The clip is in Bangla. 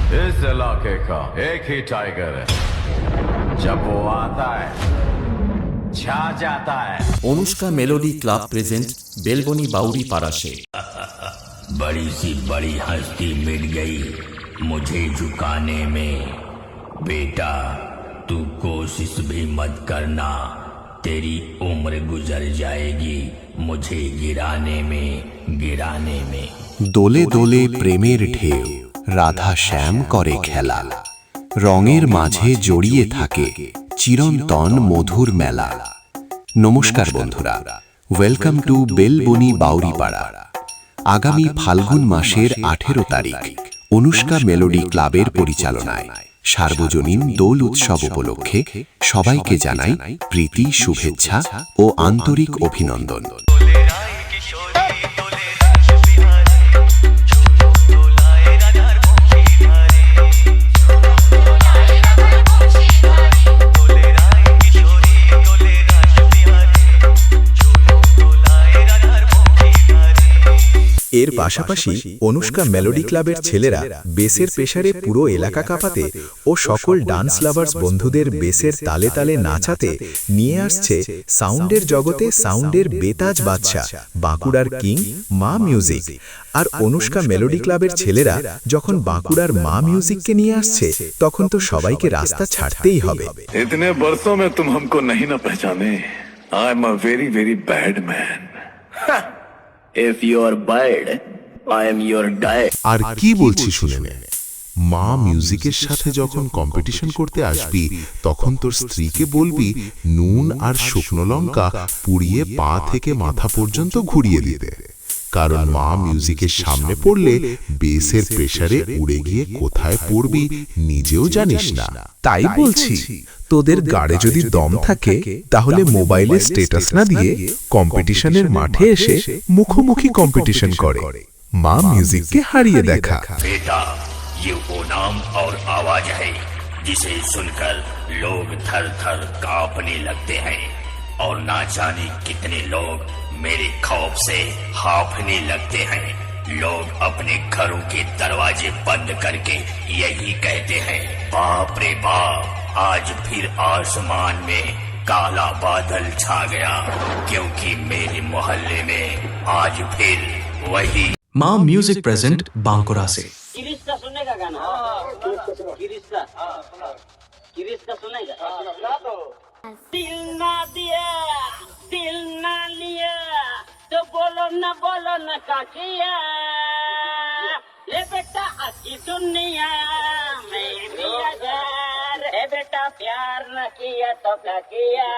इस इलाके का एक ही टाइगर है, जब वो आता है छा जाता है। Anushka melody club present Belboni Bauri পাড়াশে। बड़ी सी बड़ी हस्ती मिट गई मुझे झुकाने में। बेटा तू कोशिश भी मत करना, तेरी उम्र गुजर जाएगी मुझे गिराने में। দোলে দোলে প্রেমের ঢেউ রাধা শ্যাম করে খেলা, রঙের মাঝে জড়িয়ে থাকে চিরন্তন মধুর মেলা। নমস্কার বন্ধুরা, ওয়েলকাম টু বেলবনি বাউরিপাড়া। আগামী ফাল্গুন মাসের 18 তারিখ অনুষ্কা মেলোডি ক্লাবের পরিচালনায় সার্বজনীন দোল উৎসব উপলক্ষে সবাইকে জানাই প্রীতি, শুভেচ্ছা ও আন্তরিক অভিনন্দন। এর পাশাপাশি অনুষ্কা মেলোডি ক্লাবের ছেলেরা বেসের প্রেসারে পুরো এলাকা কাঁপাতে ও সকল ডান্স লাভার্স বন্ধুদের বেসের তালে তালে নাচাতে নিয়ে আসছে সাউন্ডের জগতে সাউন্ডের বেতাজ বাদশা বাঁকুড়ার কিং মা মিউজিক। আর অনুষ্কা মেলোডি ক্লাবের ছেলেরা যখন বাঁকুড়ার মা মিউজিককে নিয়ে আসছে, তখন তো সবাইকে রাস্তা ছাড়তেই হবে। इतने बरसों में तुम हमको नहीं ना पहचाने, I am a very very bad man. If you are bad, I am your dad. আর কি বলছি শুনে নে, মা মিউজিকের সাথে যখন কম্পিটিশন করতে আসবি তখন তোর স্ত্রীকে বলবি নুন আর শুকনো লঙ্কা পুড়িয়ে পা থেকে মাথা পর্যন্ত ঘুরিয়ে দিতে, কারণ মা মিউজিকের সামনে পড়লে বেসের প্রেসারে উড়ে গিয়ে কোথায় পড়বি নিজেও জানিস না। তাই বলছি, তোদের গাড়ে যদি দম থাকে তাহলে মোবাইলে স্ট্যাটাস না দিয়ে কম্পিটিশনের মাঠে এসে মুখোমুখি কম্পিটিশন করে মা মিউজিককে হারিয়ে দেখা। बेटा ये वो नाम और आवाज है जिसे सुनकर लोग थर थर कांपने लगते हैं, और ना जाने कितने लोग मेरे खौफ से हांफने लगते हैं। लोग अपने घरों के दरवाजे बंद करके यही कहते हैं, बाप रे बाप, आज फिर आसमान में काला बादल छा गया, क्योंकि मेरे मोहल्ले में आज फिर वही মা মিউজিক প্রেজেন্ট বাঁকুড়া से। किरिश का सुनने का गाना, किरिश का सुनेगा। दिल ना दिया, दिल ना लिया, तो बोलो ना काकिया। ये बेटा अच्छी सुनिया, मैं भी अगर, ये बेटा प्यार न किया तो क्या किया।